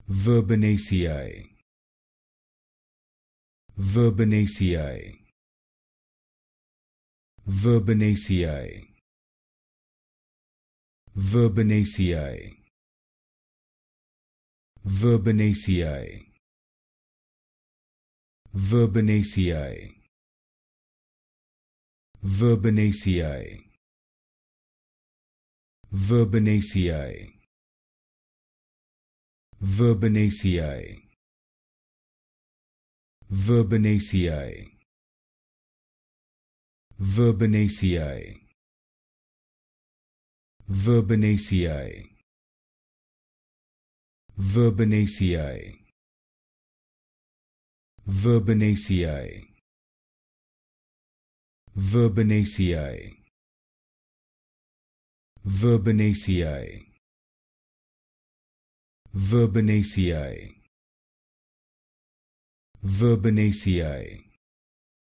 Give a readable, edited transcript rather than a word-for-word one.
Verbenaceae. Verbenaceae. Verbenaceae. Verbenaceae. Verbenaceae. Verbenaceae. Verbenaceae. Verbenaceae. Verbenaceae. Verbenaceae. Verbenaceae. Verbenaceae. Verbenaceae. Verbenaceae. Verbenaceae. Verbenaceae. Verbenaceae. Verbenaceae.